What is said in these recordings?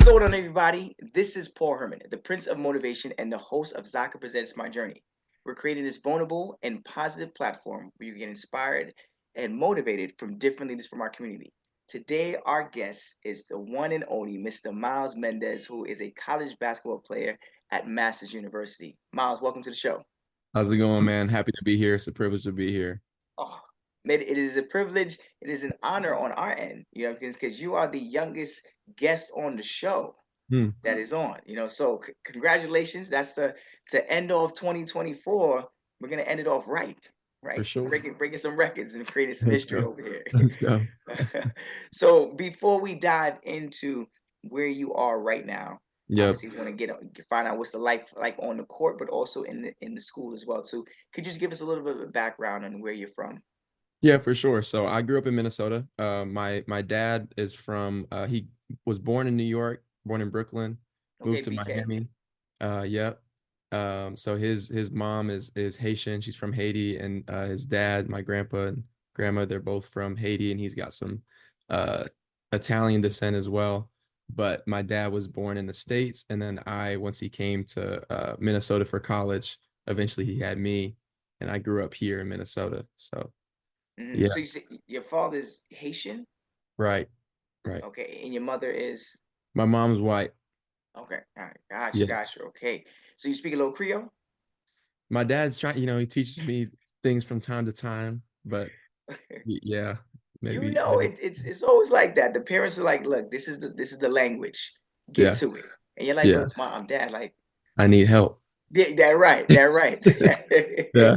going on, everybody? This is Paul Herman, the Prince of Motivation and the host of Zaka Presents My Journey. We're creating this vulnerable and positive platform where you get inspired and motivated from different leaders from our community. Today, our guest is the one and only Mr. Miles Mendes, who is a college basketball player at Masters University. Miles, welcome to the show. How's it going, man? Happy to be here. It's a privilege to be here. Oh, man, it is a privilege. It is an honor on our end, because you are the youngest guest on the show Hmm, that is on. So congratulations. That's to end off 2024. We're gonna end it off right, for right? sure. Breaking some records and creating some Let's history go. over here. Let's go. So before we dive into where you are right now, Yep. obviously we want to find out what's the life like on the court, but also in the school as well too. Could you just give us a little bit of a background on where you're from? Yeah, for sure. So I grew up in Minnesota. My dad is from he was born in New York, born in Brooklyn, Okay, moved to BK. Miami. Yep. So his mom is Haitian. She's from Haiti, and his dad, my grandpa and grandma, they're both from Haiti, and he's got some uh Italian descent as well. But my dad was born in the States, and then once he came to Minnesota for college, eventually he had me, and I grew up here in Minnesota. So So yeah. you say your father's Haitian, Right, right. okay, and your mother is. My mom's white. Okay, all right, gotcha, Yeah. gotcha. Okay, so you speak a little Creole? My dad's trying, he teaches me things from time to time, but yeah, maybe. It's always like that. The parents are like, "Look, this is the language. Get Yeah, to it." And you're like, yeah. "But mom, dad, like, I need help. yeah, that right, that right." Yeah,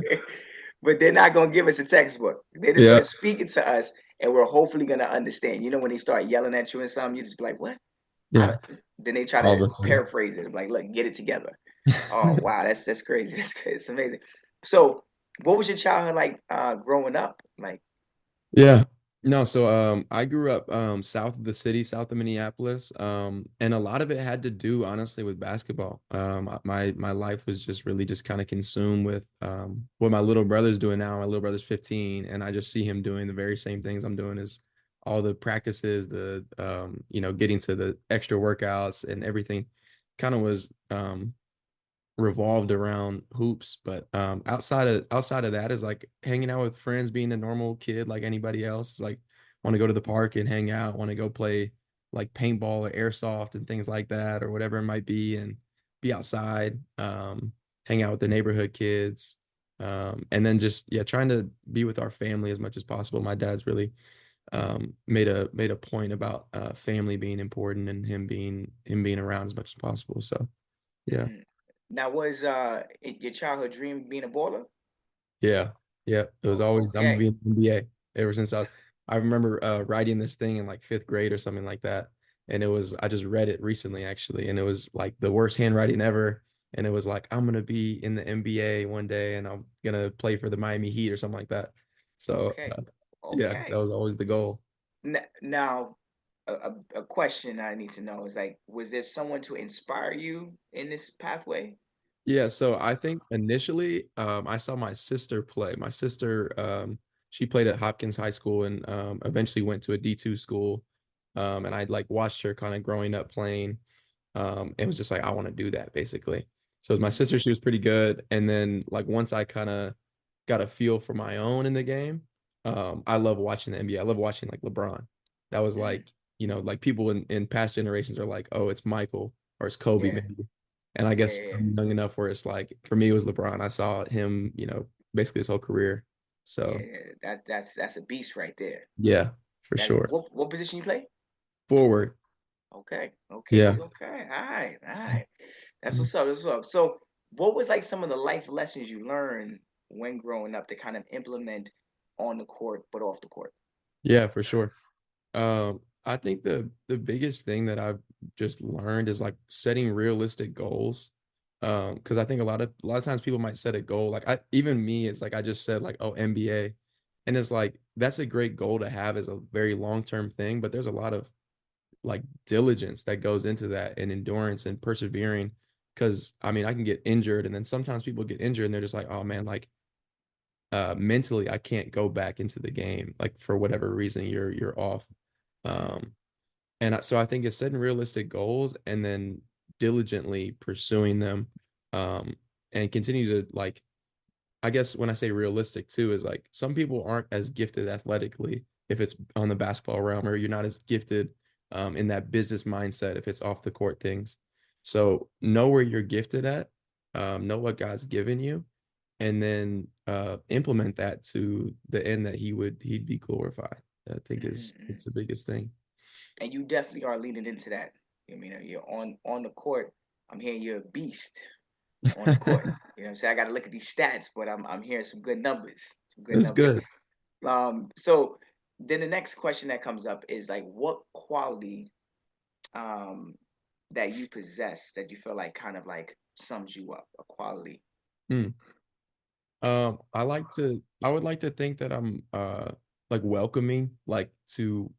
But they're not gonna give us a textbook. They're just yeah, gonna speak it to us, and we're hopefully gonna understand. When they start yelling at you and something, you just be like, "What?" I yeah. don't, then they try All to the time. paraphrase it, like, "Look, get it together." Oh wow, that's crazy. That's crazy. It's amazing. So, what was your childhood like growing up? Like, Yeah. No, so I grew up south of the city, south of Minneapolis. And a lot of it had to do honestly with basketball. My life was just really just kind of consumed with what my little brother's doing now. My little brother's 15, and I just see him doing the very same things I'm doing, is all the practices, the getting to the extra workouts and everything kind of was revolved around hoops. But outside of that is like hanging out with friends, being a normal kid like anybody else. It's like want to go to the park and hang out, want to go play like paintball or airsoft and things like that, or whatever it might be, and be outside, hang out with the neighborhood kids. And then just yeah, trying to be with our family as much as possible. My dad's really made a point about family being important and him being around as much as possible. So yeah. mm. Now, was your childhood dream being a baller? Yeah, yeah. It was always I'm gonna Okay. be in the NBA ever since I remember writing this thing in like fifth grade or something like that. And I just read it recently actually, and it was like the worst handwriting ever. And it was like, I'm gonna be in the NBA one day and I'm gonna play for the Miami Heat or something like that. So Okay. yeah, that Okay. was always the goal. Now, a question I need to know is like, was there someone to inspire you in this pathway? Yeah, so I think initially I saw my sister play. My sister she played at Hopkins High School and eventually went to a D2 school. And I like watched her kind of growing up playing. And was just like I want to do that basically. So it was my Mm, sister, she was pretty good. And then like once I kind of got a feel for my own in the game, I love watching the NBA. I love watching like LeBron. That was mm, like, like people in past generations are like, oh, it's Michael or it's Kobe yeah. maybe. And I Yeah. guess Yeah. Yeah. I'm young enough where it's like for me it was LeBron. I saw him, basically his whole career. Yeah, So yeah. That's a beast right there. yeah, for That's sure. what position you play? Forward. Okay. Okay. Yeah. Okay. All right. All right. That's what's up. That's what's up. So, what was like some of the life lessons you learned when growing up to kind of implement on the court, but off the court? Yeah, for sure. I think the biggest thing that I've just learned is like setting realistic goals. Because I think a lot of times people might set a goal like even me, it's like I just said like, oh, NBA, and it's like that's a great goal to have as a very long-term thing, but there's a lot of like diligence that goes into that and endurance and persevering. Because I mean, I can get injured, and then sometimes people get injured and they're just like, oh man, like mentally I can't go back into the game like for whatever reason you're off. Um, So I think it's setting realistic goals and then diligently pursuing them, um, and continue to like, I guess when I say realistic too, is like some people aren't as gifted athletically if it's on the basketball realm, or you're not as gifted in that business mindset if it's off the court things. So know where you're gifted at, know what God's given you, and then implement that to the end that he'd be glorified. I think is Mm-hmm. it's the biggest thing. And you definitely are leaning into that. I mean, you're on the court. I'm hearing you're a beast on the court. You know what I'm saying? I got to look at these stats, but I'm hearing some good numbers. Some good That's numbers. good. So then the next question that comes up is like, what quality um that you possess that you feel like kind of like sums you up? A quality. Hmm. I would like to think that I'm like welcoming like to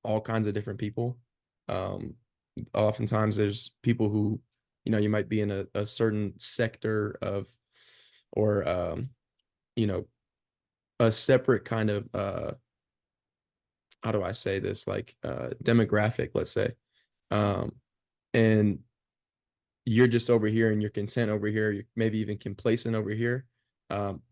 all kinds of different people. Um, Oftentimes there's people who, you might be in a certain sector of, or you know, a separate kind of how do I say this, like demographic, let's say. Mm, Um, and you're just over here and you're content over here, you're maybe even complacent over here.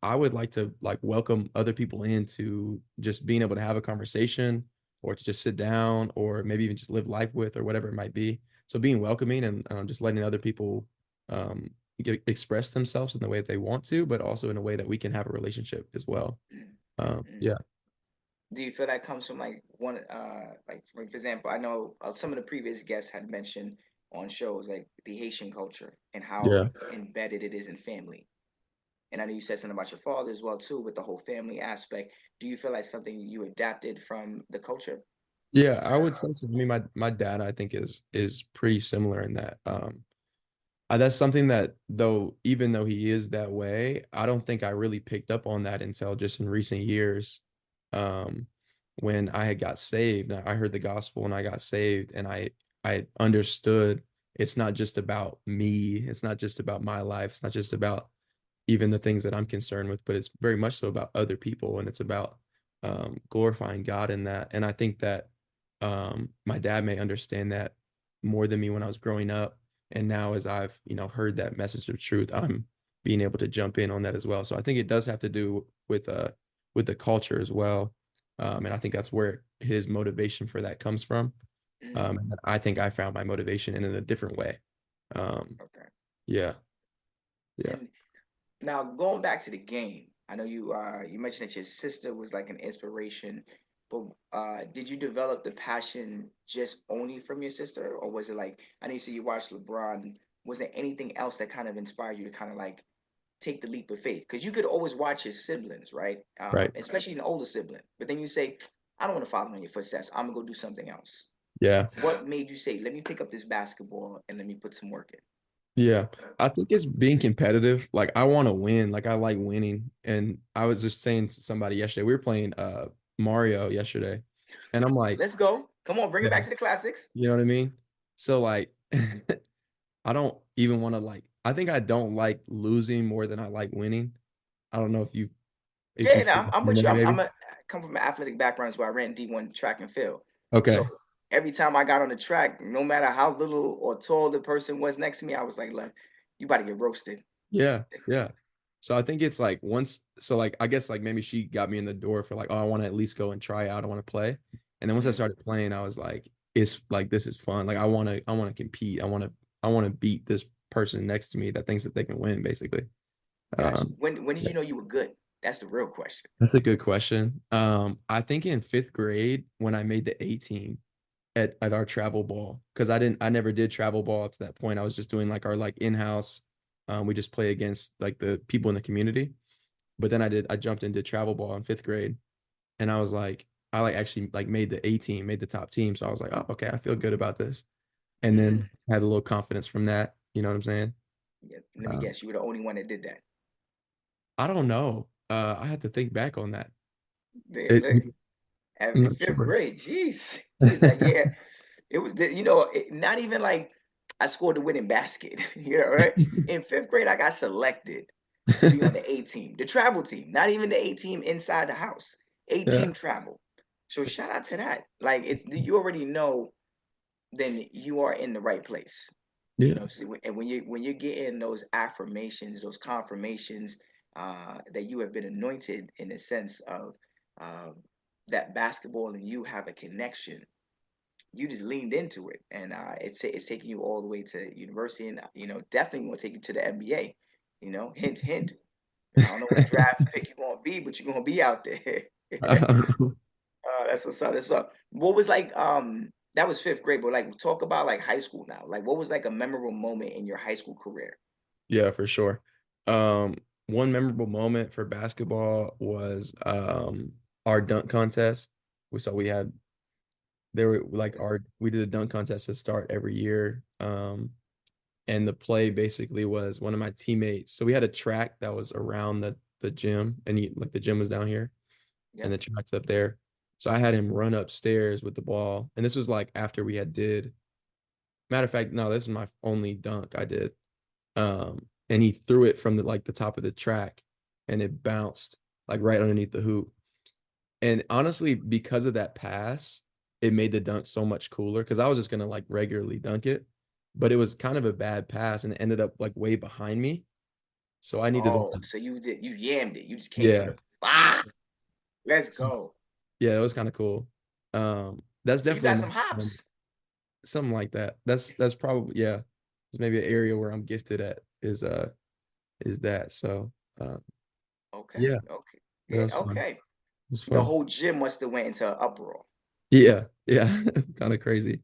I would like to like welcome other people into just being able to have a conversation, or to just sit down, or maybe even just live life with, or whatever it might be. So being welcoming and just letting other people um, express themselves in the way that they want to, but also in a way that we can have a relationship as well. mm, mm, mm. Yeah, Do you feel that comes from like one, like for example, I know some of the previous guests had mentioned on shows like the Haitian culture and how yeah. embedded it is in family. And I know you said something about your father as well too, with the whole family aspect. Do you feel like something you adapted from the culture? Yeah, I would say so. I mean, my dad, I think is pretty similar in that. That's something that, though, even though he is that way, I don't think I really picked up on that until just in recent years. Um, when I had got saved, I heard the gospel and I got saved, and I understood it's not just about me, it's not just about my life, it's not just about even the things that I'm concerned with, but it's very much so about other people, and it's about glorifying God in that. And I think that my dad may understand that more than me when I was growing up, and now as I've heard that message of truth, I'm being able to jump in on that as well. So I think it does have to do with the culture as well, and I think that's where his motivation for that comes from. Mm, And I think I found my motivation in a different way. okay. Yeah, yeah, And now going back to the game, I know you mentioned that your sister was like an inspiration, but did you develop the passion just only from your sister, or was it like I know you said you watched LeBron? Was there anything else that kind of inspired you to kind of like take the leap of faith? Because you could always watch your siblings, right? right. Especially an older sibling, but then you say, I don't want to follow in your footsteps. I'm gonna go do something else. Yeah. What made you say, let me pick up this basketball and let me put some work in? Yeah, I think it's being competitive. Like I want to win. Like I like winning. And I was just saying to somebody yesterday, we were playing Mario yesterday, and I'm like, Let's go. Come on, bring it yeah, back to the classics. you know what I mean? So like I don't even want to like I think I don't like losing more than I like winning. I don't know if you Yeah, no, feel I'm, the I'm same with you. way I'm maybe. a I come from an athletic background, so I ran D1 track and field. So Okay. every time I got on the track, no matter how little or tall the person was next to me, I was like, you about to get roasted. Yeah, yeah. So I think it's like like I guess like maybe she got me in the door for like, oh, I want to at least go and try out, I want to play. And then once I Mm, started playing, I was like, it's like this is fun. Like I want to compete. I want to beat this person next to me that thinks that they can win, basically. got you. Um, When did yeah, you know you were good? That's the real question. that's a good question. I think in fifth grade when I made the A team at our travel ball, because I never did travel ball up to that point. I was just doing like our like in-house. We just play against like the people in the community. But then I jumped into travel ball in fifth grade, and I was like, I like actually like made the A team, made the top team. So I was like, oh, okay, I feel good about this. And Mm, then had a little confidence from that. You know what I'm saying? yeah, let me Um, guess, you were the only one that did that. I don't know. I had to think back on that. Man, It, look, I'm in not fifth sure. grade, jeez, he's like, yeah, it was not even like I scored the winning basket. You know, right? In fifth grade, I got selected to be on the A team, the travel team, not even the A team inside the house, A Yeah, team travel. So shout out to that. Like it's you already know. then you are in the right place. You Yeah. know, see, and when you're getting those affirmations, those confirmations that you have been anointed in the sense of uh, that basketball and you have a connection, you just leaned into it, and it's taking you all the way to university, and definitely going to take you to the NBA. Hint, hint. I don't know what draft pick you're going to be, but you're going to be out there. That's what's up. That's up. What was like? That was fifth grade, but like, talk about like high school now. Like, what was like a memorable moment in your high school career? Yeah, for sure. Um, One memorable moment for basketball was our dunk contest. We had there were like our we did a dunk contest to start every year. And the play basically was one of my teammates. So we had a track that was around the gym, and like the gym was down here, and Yep. the track's up there. So I had him run upstairs with the ball, and this was like after we had did. Matter of fact, no, this is my only dunk I did. And he threw it from the top of the track, and it bounced like right underneath the hoop. And honestly, because of that pass, it made the dunk so much cooler because I was just gonna like regularly dunk it, but it was kind of a bad pass and it ended up like way behind me. So I needed to, Oh, so you yammed it. You just came from yeah. the let's So, go. yeah, it was kind of cool. That's So you got some definitely hops. something like that. That's probably, yeah. It's maybe an area where I'm gifted at is that. So Okay, yeah, okay, that yeah, was fun. okay. It was The fun. whole gym must have went into an uproar. Yeah, yeah, kind of crazy.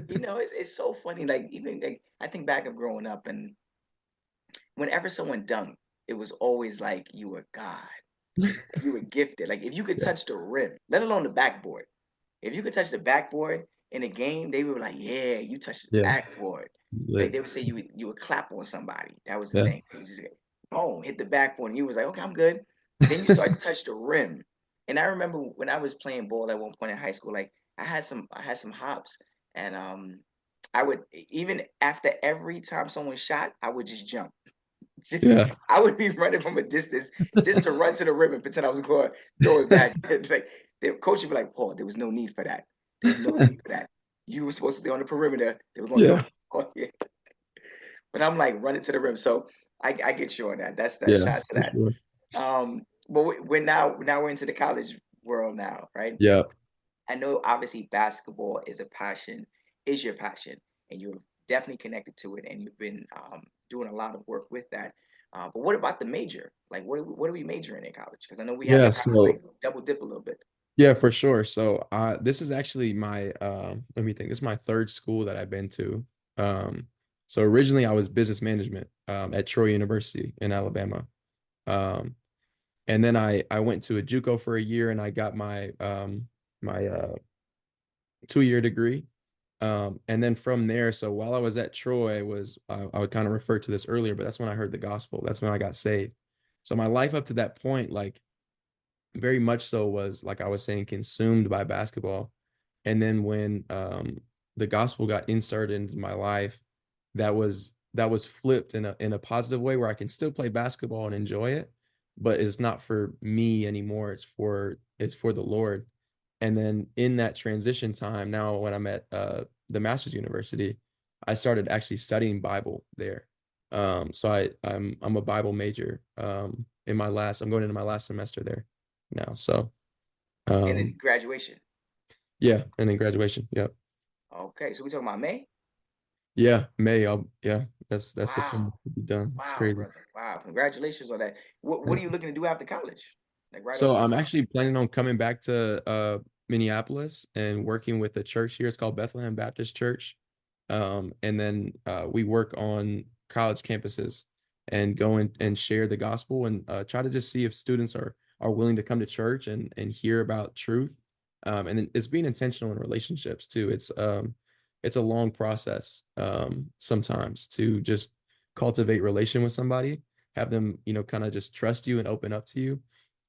It's so funny. Like, even like, I think back of growing up, and whenever someone dunked, it was always like you were God. You were gifted. Like, if you could Yeah, touch the rim, let alone the backboard. If you could touch the backboard in a game, they were like, "Yeah, you touched the yeah, backboard." Like, lit. they would say you would clap on somebody. That was the Yeah, thing. You just get, boom, hit the backboard, and you was like, "Okay, I'm good." Then you start to touch the rim, and I remember when I was playing ball at one point in high school. Like, I had some hops, and I would, even after every time someone shot, I would just jump. Just yeah, I would be running from a distance just to run to the rim and pretend I was going to throw it back. Like, the coach would be like, "Paul, there was no need for that. There was no need for that. You were supposed to stay on the perimeter. They were going to throw yeah, it." Oh, yeah. But I'm like running to the rim. So I get you on that. That yeah, shot to for that. sure. But we're now into the college world now, right? Yeah, I know obviously basketball is a passion, is your passion, and you're definitely connected to it, and you've been doing a lot of work with that. But what about the major? Like, what are we majoring in college? Because I know we have to yeah. kind of like So double dip a little bit. yeah, for sure. So this is actually my let me think. This is my third school that I've been to. Um, so originally I was business management at Troy University in Alabama. Um, and then I went to a JUCO for a year and I got my 2 year degree. And then from there, so while I was at Troy, was I would kind of refer to this earlier, but that's when I heard the gospel. That's when I got saved. So my life up to that point, like very much so, was like I was saying, consumed by basketball. And then when the gospel got inserted into my life, that was flipped in a positive way where I can still play basketball and enjoy it, but it's not for me anymore. It's for the Lord. And then in that transition time, now when I'm at the Master's University, I started actually studying Bible there. So I'm a Bible major. I'm going into my last semester there now. So And then um graduation. yeah, and then graduation. Yeah. Okay, so we talking about May? Yeah, May. Yeah, that's the plan Wow, to be done. It's wow, crazy. brother, wow! Congratulations on that. What Yeah. are you looking to do after college? Like, right off So the I'm top. actually planning on coming back to Minneapolis and working with the church here. It's called Bethlehem Baptist Church. And then we work on college campuses and go in and share the gospel and try to just see if students are willing to come to church and hear about truth. And then it's being intentional in relationships too. It's a long process sometimes to just cultivate relation with somebody, have them, kind of just trust you and open up to you,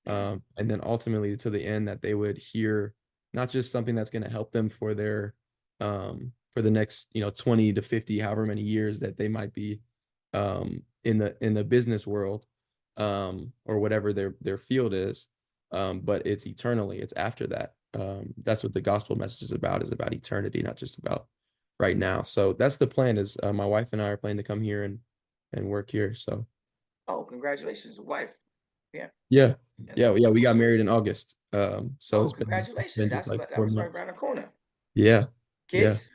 Mhm. and then ultimately to the end that they would hear not just something that's going to help them for the next 20 to 50, however many years that they might be in the business world, or whatever their field is, but it's eternally, it's after that. That's what the gospel message is about eternity, not just about right now. So that's the plan is my wife and I are planning to come here and work here. So Oh, congratulations, wife. Yeah, yeah. that was Yeah, we cool. got married in August. So Oh, it's been congratulations. just like That four was right months. around the corner. Yeah. Yeah. Kids?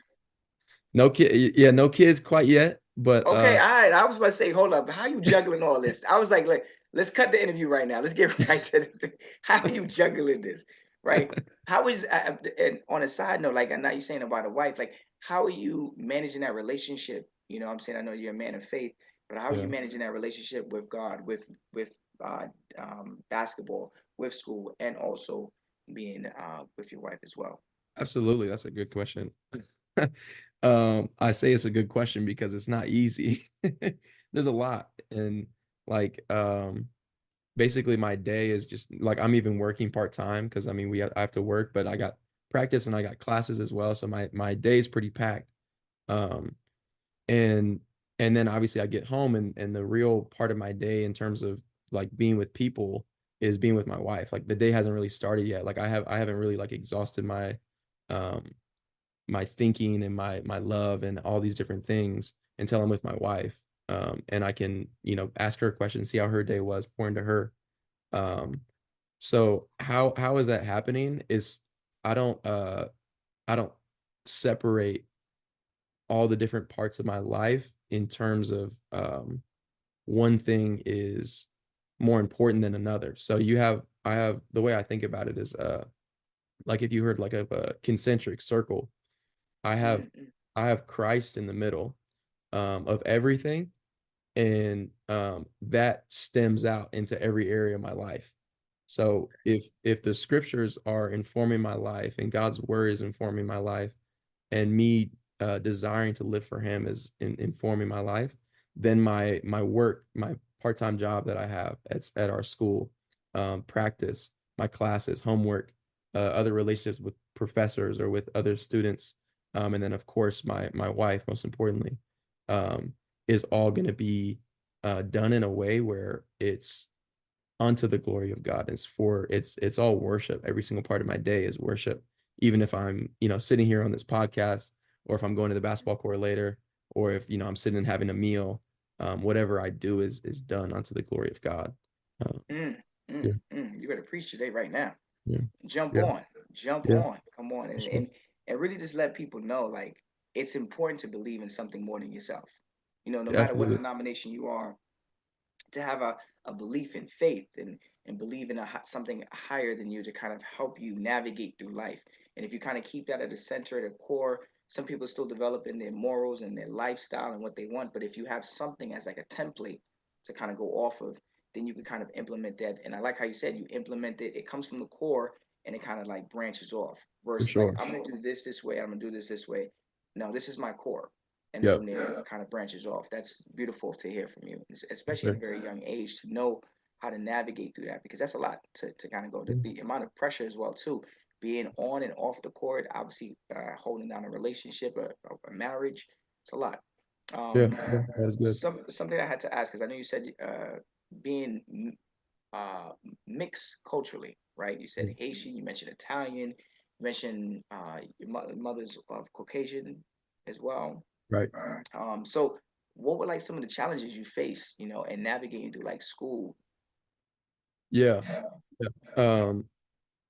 No kid, yeah, no kids quite yet, but Okay, all right. I was about to say, hold up. How you juggling all this? I was like, let's cut the interview right now. Let's get right to the thing. How are you juggling this? Right? How is and on a side note, like I know you're saying about a wife, like how are you managing that relationship? You know, what I'm saying I know you're a man of faith, but how are you yeah, managing that relationship with God, with uh, basketball, with school, and also being with your wife as well? absolutely. That's a good question. I say it's a good question because it's not easy. There's a lot. And like basically my day is just like I'm even working part-time because I mean I have to work, but I got practice and I got classes as well. So my day is pretty packed. Um and and then obviously I get home and the real part of my day in terms of like being with people is being with my wife. Like the day hasn't really started yet. Like I haven't really like exhausted um my thinking and my love and all these different things until I'm with my wife. And I can, ask her questions, see how her day was, pour into her. Um, so how is that happening? Is I don't uh I don't separate all the different parts of my life in terms of one thing is more important than another. So I have the way I think about it is like if you heard like of a concentric circle, I have Mm-mm. I have Christ in the middle of everything, and that stems out into every area of my life. So if the scriptures are informing my life and God's word is informing my life, and me desiring to live for Him is informing my life, then my work, my part-time job that I have at our school, practice, my classes, homework, other relationships with professors or with other students, and then of course my wife, most importantly, um, is all going to be done in a way where it's unto the glory of God. It's all worship. Every single part of my day is worship. Even if I'm, sitting here on this podcast, or if I'm going to the basketball court later, or if I'm sitting and having a meal, whatever I do is done unto the glory of God. Uh, Mm, yeah, You better preach today right now. yeah, Jump yeah, on, jump yeah, on, come on, for and sure. and and really just let people know like it's important to believe in something more than yourself. You know, no Yeah, matter what absolutely, denomination you are, to have a belief in faith and believe in something higher than you to kind of help you navigate through life. And if you kind of keep that at the center, at the core, some people are still developing their morals and their lifestyle and what they want. But if you have something as like a template to kind of go off of, then you can kind of implement that. And I like how you said you implement it. It comes from the core and it kind of like branches off for versus like sure. I'm gonna do this way. I'm gonna do this way. No, this is my core, and then Yep, from there it kind of branches off. That's beautiful to hear from you, for especially at a sure. very young age, to know how to navigate through that because that's a lot to kind of go. Yeah, The amount of pressure as well too, being on and off the court, obviously holding down a relationship, a marriage, it's a lot. yeah, Um, yeah, that is good. something I had to ask because I know you said being uh, mixed culturally, right? You said Yeah, Haitian, you mentioned Italian, you mentioned your mother's of Caucasian as well. right. So what were like some of the challenges you faced, in navigating through like school? Yeah, yeah.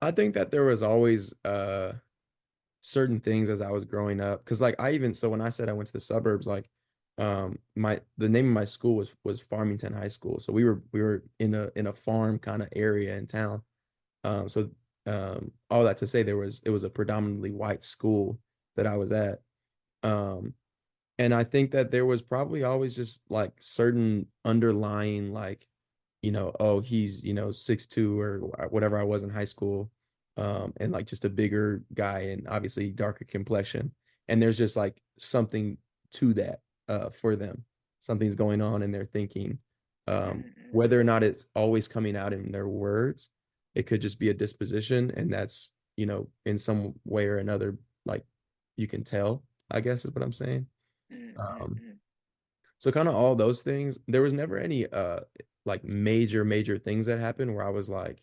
I think that there was always certain things as I was growing up. Cause like so when I said I went to the suburbs, like the name of my school was Farmington High School. So we were in a farm kind of area in town. So all that to say it was a predominantly white school that I was at. Um and I think that there was probably always just like certain underlying like, oh, he's, 6'2" or whatever I was in high school. And like just a bigger guy and obviously darker complexion. And there's just like something to that for them. Something's going on in their thinking. Mm-hmm. Whether or not it's always coming out in their words, it could just be a disposition, and that's, in some way or another, like you can tell, I guess is what I'm saying. Um, Mm-hmm. so kind of all those things. There was never any like major things that happened where I was like,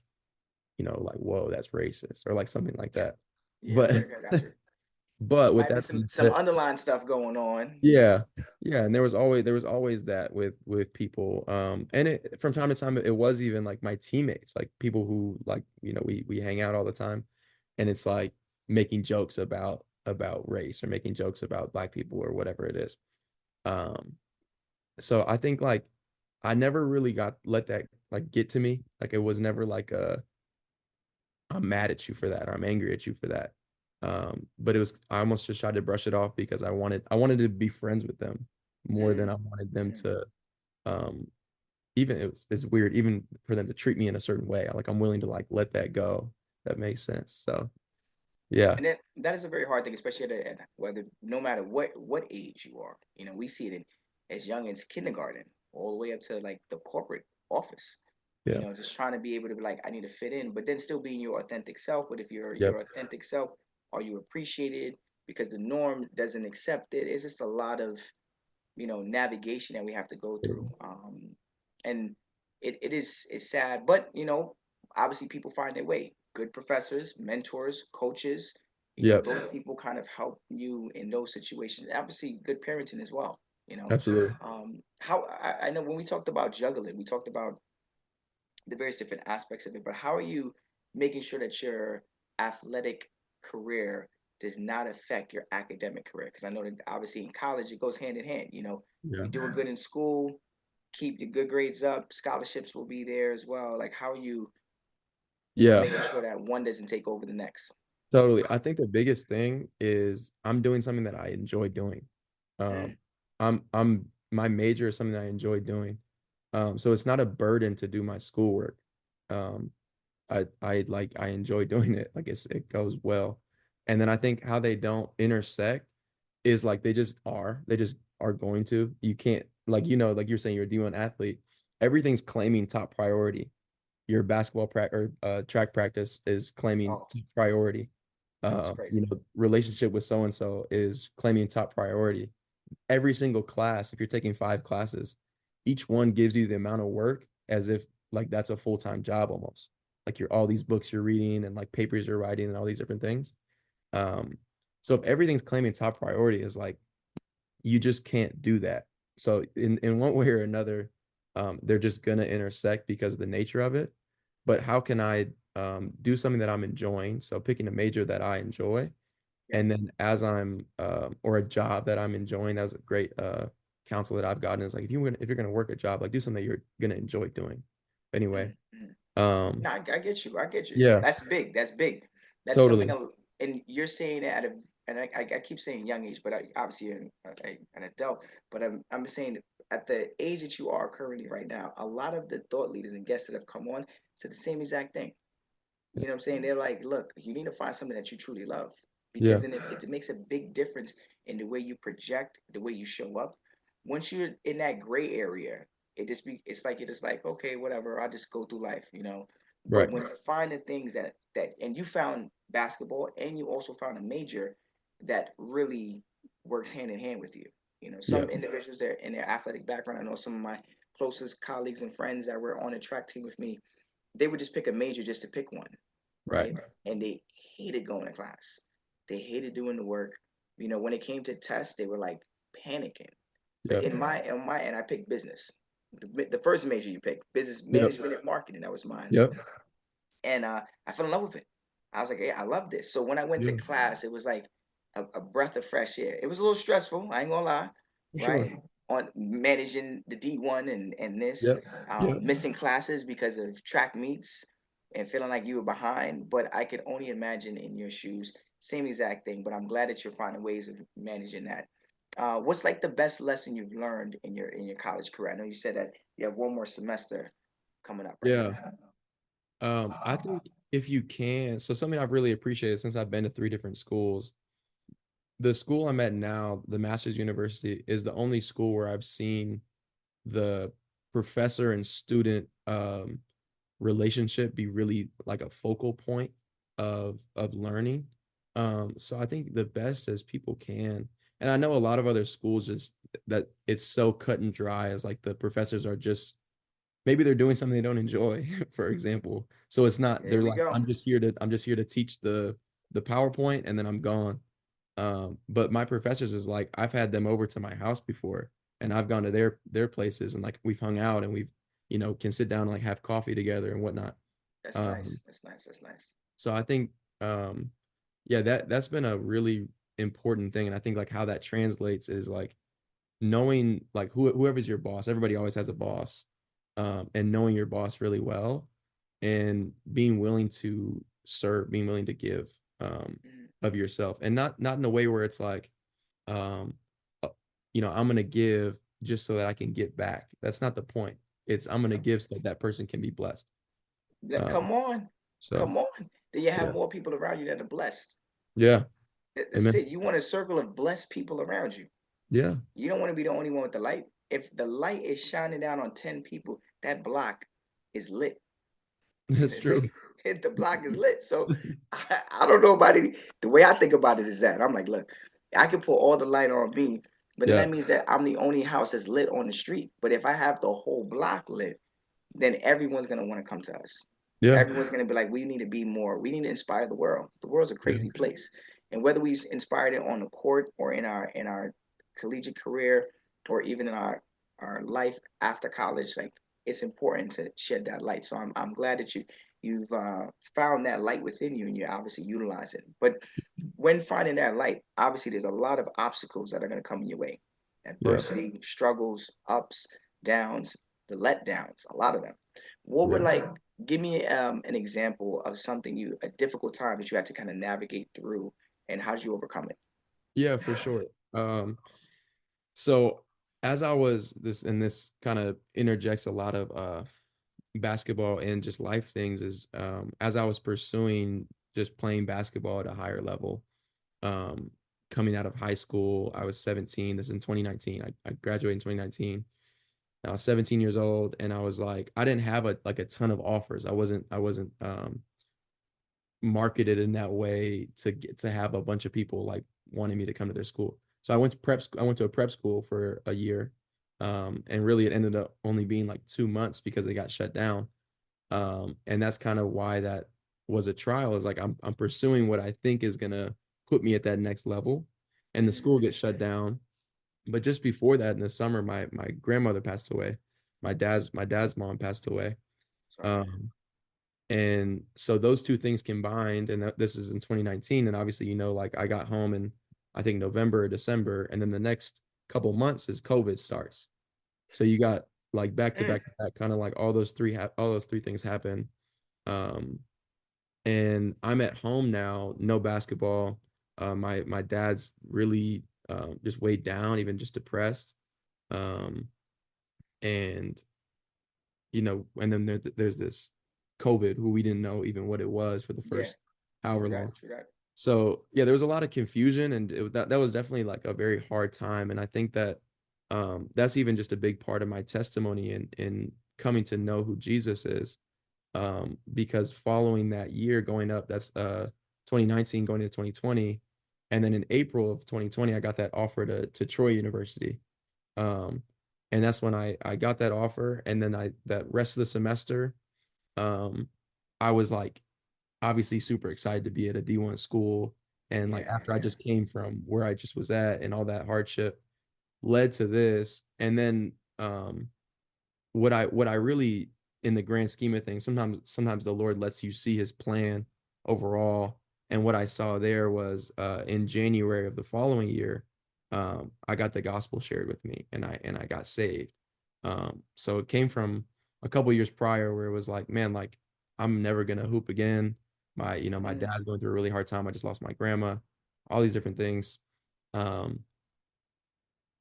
like, whoa, that's racist or like something like Yeah. that. Yeah, But okay, I got you. But with Might be that some being some said, underlying stuff going on. yeah. Yeah, and there was always that with people. And it from time to time it was even like my teammates, like people who like, we hang out all the time, and it's like making jokes about race or making jokes about black people or whatever it is. Um so I think like I never really got let that like get to me. Like it was never like I'm mad at you for that or I'm angry at you for that. But it was I almost just tried to brush it off because I wanted to be friends with them more than I Mm, wanted them mm. to um even it's weird even for them to treat me in a certain way. Like I'm willing to like let that go. That makes sense. So yeah. And that is a very hard thing, especially at whether no matter what age you are. You know, we see it in as young as kindergarten, all the way up to like the corporate office. You Yeah. know, just trying to be able to be like, I need to fit in, but then still being your authentic self. But if you're Yep. your authentic self, are you appreciated? Because the norm doesn't accept it. It's just a lot of navigation that we have to go through. And it's sad, but obviously people find their way. Good professors, mentors, coaches, Yep. those people kind of help you in those situations. Obviously, good parenting as well. Absolutely. How I know when we talked about juggling, we talked about the various different aspects of it, but how are you making sure that your athletic career does not affect your academic career? Because I know that obviously in college it goes hand in hand. Yeah. You're doing good in school, keep your good grades up, scholarships will be there as well. Like how are you, Yeah. making sure that one doesn't take over the next? Totally. I think the biggest thing is I'm doing something that I enjoy doing. Mm, Um, I'm my major is something that I enjoy doing. So it's not a burden to do my schoolwork. Um, I enjoy doing it. Like it goes well. And then I think how they don't intersect is like they just are going to. You can't like like you're saying you're a D1 athlete. Everything's claiming top priority. Your basketball track practice is claiming oh, top priority. that's crazy. Relationship with so and so is claiming top priority. Every single class, if you're taking 5 classes, each one gives you the amount of work as if like that's a full-time job almost. Like you're all these books you're reading and like papers you're writing and all these different things. Um, so if everything's claiming top priority is like you just can't do that. So in one way or another, they're just gonna intersect because of the nature of it. But how can I do something that I'm enjoying? So picking a major that I enjoy, Yeah. and then as I'm or a job that I'm enjoying, that's a great counsel that I've gotten is like if you're gonna work a job, like do something that you're gonna enjoy doing. Anyway, Mm, mm. um, No, I get you. I get you. yeah, That's big. That's big. That's something. totally, And you're saying it at a, and I keep saying young age, but obviously you're an adult. But I'm saying at the age that you are currently right now, a lot of the thought leaders and guests that have come on said the same exact thing. You know what I'm saying? They're like, look, you need to find something that you truly love because yeah, then it makes a big difference in the way you project, the way you show up. Once you're in that gray area, it's like you're just like, okay, whatever, I'll just go through life. But right, when you find the things and you found basketball and you also found a major that really works hand in hand with you. yeah, Some individuals that in their athletic background, I know some of my closest colleagues and friends that were on a track team with me, they would just pick a major just to pick one, right, right? And they hated going to class. They hated doing the work. When it came to tests, they were like panicking. But yep, in my end, I picked business. The first major you picked, business yep, management and marketing. That was mine. yep, And I fell in love with it. I was like, hey, I love this. So when I went to yeah, class, it was like a breath of fresh air. It was a little stressful. I ain't gonna lie, for right? sure, On managing the D1 and this, yep, yep, missing classes because of track meets and feeling like you were behind. But I could only imagine in your shoes, same exact thing. But I'm glad that you're finding ways of managing that. What's like the best lesson you've learned in your college career? I know you said that you have one more semester coming up, right? yeah. I think if you can, so something I've really appreciated since I've been to 3 different schools, the school I'm at now, the Masters University, is the only school where I've seen the professor and student relationship be really like a focal point of learning. So I think the best as people can, and I know a lot of other schools just that it's so cut and dry as like the professors are just maybe they're doing something they don't enjoy, for example. So it's not There they're we like go. I'm just here to teach the PowerPoint and then I'm gone. But my professors is like I've had them over to my house before, and I've gone to their places, and like we've hung out, and we've can sit down and like have coffee together and whatnot. That's Um, nice. That's nice. That's nice. so I think yeah, that's been a really important thing, and I think like how that translates is like knowing like whoever's your boss. Everybody always has a boss, and knowing your boss really well, and being willing to serve, being willing to give Mhm. of yourself, and not in a way where it's like, um, uh, I'm gonna give just so that I can get back. That's not the point. It's I'm gonna Yeah. give so that person can be blessed. Um, Come on. so Come on. Then you have yeah, more people around you that are blessed. yeah, That's amen. it. You want a circle of blessed people around you. Yeah, You don't want to be the only one with the light. If the light is shining down on 10 people, that block is lit. that's true. The block is lit. So I don't know about it. The way I think about it is that I'm like, look, I can put all the light on me, but then Yeah, that means that I'm the only house that's lit on the street. But if I have the whole block lit, then everyone's gonna want to come to us. yeah, Everyone's gonna be like, we need to be more. We need to inspire the world. The world's a yeah, crazy place, and whether we inspired it on the court or in our collegiate career or even in our life after college, like it's important to shed that light. So I'm glad that you've found that light within you and you obviously utilize it. But when finding that light, obviously there's a lot of obstacles that are going to come your way, yeah, adversity, struggles, ups, downs, the letdowns, a lot of them. What would yeah. like give me an example of something a difficult time that you had to kind of navigate through, and how did you overcome it? Yeah, for sure. So as I was this, and this kind of interjects a lot of basketball and just life things, is as I was pursuing just playing basketball at a higher level, um, coming out of high school, I was 17. This is in 2019. I graduated in 2019. I was 17 years old, and I was like, I didn't have a ton of offers. I wasn't marketed in that way to get to have a bunch of people like wanting me to come to their school. So I went to a prep school for a year. And really it ended up only being like 2 months because they got shut down. And that's kind of why that was a trial, is like I'm pursuing what I think is gonna put me at that next level. And the Mm, school gets shut down. But just before that, in the summer, my grandmother passed away. My dad's mom passed away. sorry. Um, and so those two things combined, and this is in 2019, and obviously, like I got home in I think November or December, and then the next couple months is COVID starts. So you got like back to Mm, back to back, kind of like all those three things happen. Um, and I'm at home now, no basketball. My dad's really just weighed down, even just depressed. Um, and and then there's this COVID, who we didn't know even what it was for the yeah, first however true that, long. true that. So yeah, there was a lot of confusion, and that was definitely like a very hard time. And I think that that's even just a big part of my testimony in coming to know who Jesus is. Because following that year, going up, that's 2019 going into 2020, and then in April of 2020, I got that offer to Troy University. Um, and that's when I got that offer, and then that rest of the semester, um, I was like obviously super excited to be at a D1 school. And like Yeah, after I yeah. just came from where I just was at, and all that hardship led to this. And then what I really, in the grand scheme of things, sometimes the Lord lets you see his plan overall. And what I saw there was in January of the following year, I got the gospel shared with me, and I got saved. So it came from a couple years prior, where it was like, man, like I'm never gonna hoop again. My Mm, dad's going through a really hard time. I just lost my grandma, all these different things. Um,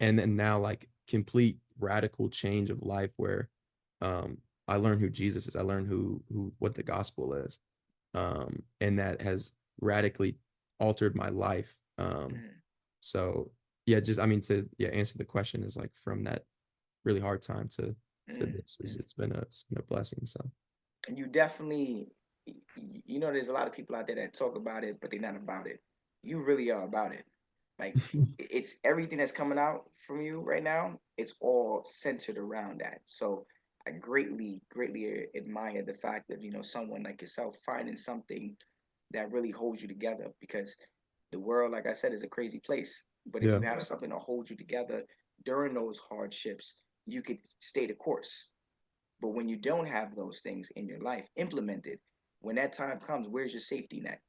and then now, like, complete radical change of life, where um I learned who Jesus is. I learned who what the gospel is. And that has radically altered my life. mm, So yeah, just I mean, to yeah, answer the question, is like from that really hard time to mm, this, is mm. it's been a blessing. So And you definitely, there's a lot of people out there that talk about it, but they're not about it. You really are about it. Like it's everything that's coming out from you right now. It's all centered around that. So I greatly, greatly admire the fact that someone like yourself finding something that really holds you together, because The world, like I said, is a crazy place. But if you Yeah. have something to hold you together during those hardships, you could stay the course. But when you don't have those things in your life implemented, when that time comes, where's your safety net?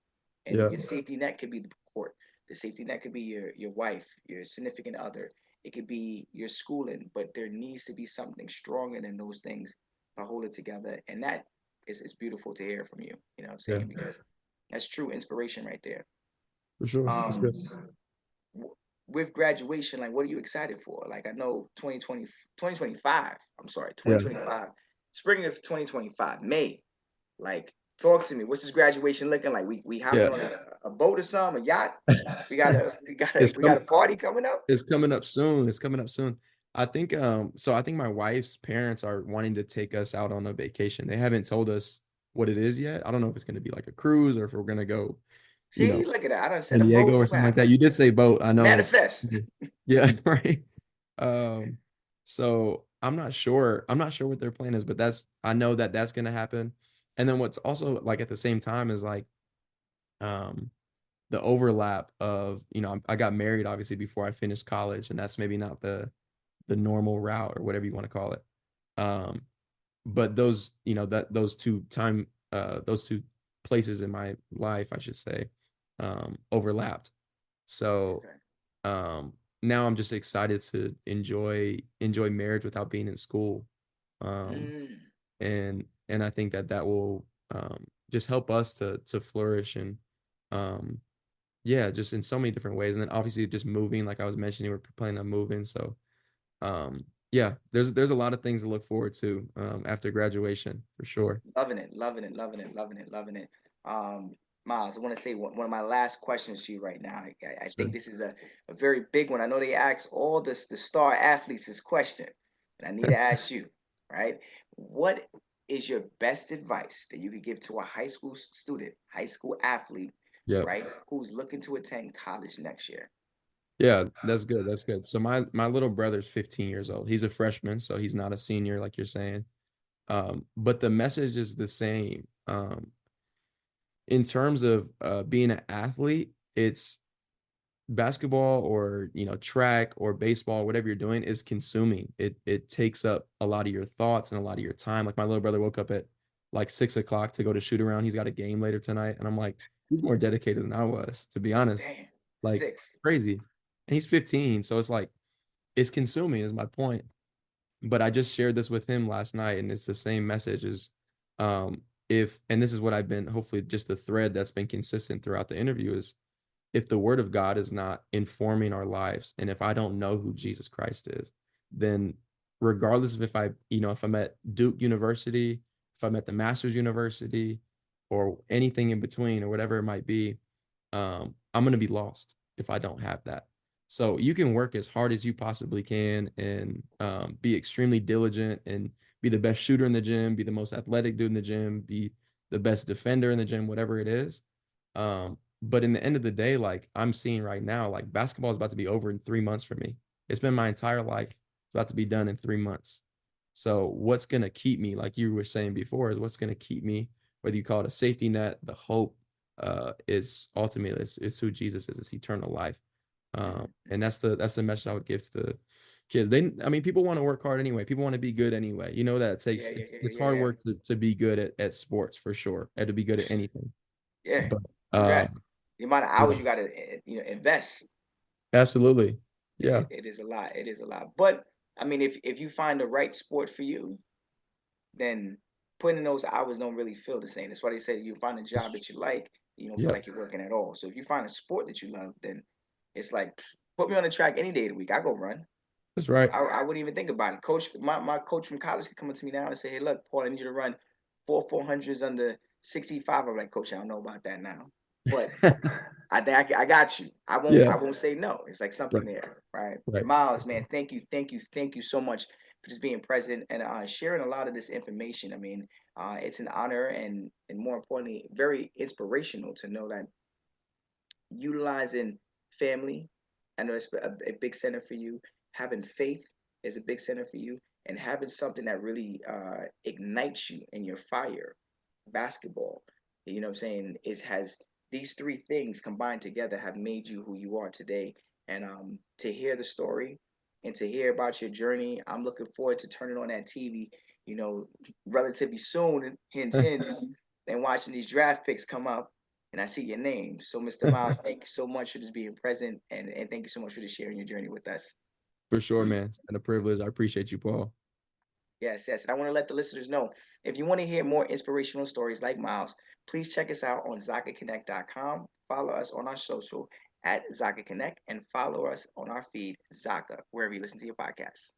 And Yeah. your safety net could be the court. The safety net could be your wife, your significant other. It could be your schooling, but there needs to be something stronger than those things to hold it together. And that is beautiful to hear from you. You know what I'm Yeah. saying? Because that's true inspiration right there. For sure. That's Um, good. with graduation, like, what are you excited for? Like, I know 2020, 2025. I'm sorry, Yeah. 2025, spring of 2025, May. Like, talk to me. What's this graduation looking like? We hopping Yeah. on a boat or something, a yacht? We got a we got a It's we got coming. a party coming up. It's coming up soon. It's coming up soon. I think so I think my wife's parents are wanting to take us out on a vacation. They haven't told us what it is yet. I don't know if it's going to be like a cruise or if we're going to go, you See, know, look at that. I done said San a Diego boat. or Look what something like happened. that. You did say boat. I know. Manifest. Yeah, right. Um so I'm not sure. I'm not sure what their plan is, but I know that that's going to happen. And then what's also like at the same time is like um the overlap of, I got married obviously before I finished college, and that's maybe not the normal route or whatever you want to call it. Um, but those, that those two places in my life, I should say, overlapped. So Okay. now I'm just excited to enjoy marriage without being in school. Um, Mm, and I think that will just help us to flourish and um yeah, just in so many different ways. And then obviously just moving, like I was mentioning, we're planning on moving. So yeah, there's a lot of things to look forward to after graduation for sure. loving it, loving it, loving it, loving it, loving it. Um, Miles, I want to say one of my last questions to you right now. I think So this is a very big one. I know they ask all the star athletes this question, and I need to ask you, right? What is your best advice that you could give to a high school student, high school athlete, yeah. right, who's looking to attend college next year? Yeah, that's good. That's good. So my little brother's 15 years old. He's a freshman, so he's not a senior like you're saying. But the message is the same. In terms of being an athlete, it's basketball or track or baseball, whatever you're doing is consuming. It takes up a lot of your thoughts and a lot of your time. Like my little brother woke up at like 6 o'clock to go to shoot around. He's got a game later tonight, and I'm like, he's more dedicated than I was, to be honest. Damn, Like six. crazy. And he's 15, so it's like it's consuming is my point. But I just shared this with him last night, and it's the same message is if, and this is what I've been, hopefully just the thread that's been consistent throughout the interview is, if the word of God is not informing our lives, and if I don't know who Jesus Christ is, then regardless of if I'm at Duke University, if I'm at the Masters University, or anything in between, or whatever it might be, I'm going to be lost if I don't have that. So you can work as hard as you possibly can and be extremely diligent and be the best shooter in the gym, be the most athletic dude in the gym, be the best defender in the gym, whatever it is. But in the end of the day, like I'm seeing right now, like basketball is about to be over in 3 months for me. It's been my entire life. It's about to be done in 3 months. So what's gonna keep me, like you were saying before, is what's gonna keep me, whether you call it a safety net, the hope, is ultimately is who Jesus is, it's eternal life. Mm, And that's the message I would give to the kids. I mean, people want to work hard anyway. People want to be good anyway. You know that it takes yeah, yeah, yeah, it's yeah, hard yeah. work to be good at sports for sure, and to be good at anything. Yeah, But true that. um, The amount of yeah, hours you got to invest, absolutely. Yeah, it is a lot. It is a lot. But I mean, if you find the right sport for you, then putting in those hours don't really feel the same. That's why they say you find a job that you like, you don't feel yeah, like you're working at all. So if you find a sport that you love, then it's like, put me on the track any day of the week. I go run. that's right. I wouldn't even think about it. Coach, my coach from college could come up to me now and say, "Hey, look, Paul, I need you to run 400s under 65." I'm like, Coach, I don't know about that now, but I think I got you. Yeah, I won't say no. It's like something right, there, right? right. Miles, man, thank you so much for just being present and sharing a lot of this information. I mean, it's an honor and more importantly, very inspirational to know that utilizing family, I know it's a big center for you. Having faith is a big center for you, and having something that really ignites you in your fire, basketball. You know what I'm saying? Is has these three things combined together have made you who you are today. And to hear the story and to hear about your journey, I'm looking forward to turning on that TV, you know, relatively soon, hint, hint, and watching these draft picks come up. And I see your name. So, Mr. Miles, thank you so much for just being present, and thank you so much for just sharing your journey with us. For sure, man. It's been a privilege. I appreciate you, Paul. Yes, yes. And I want to let the listeners know, if you want to hear more inspirational stories like Miles, please check us out on ZakaConnect.com. Follow us on our social at Zaka Connect and follow us on our feed, Zaka, wherever you listen to your podcasts.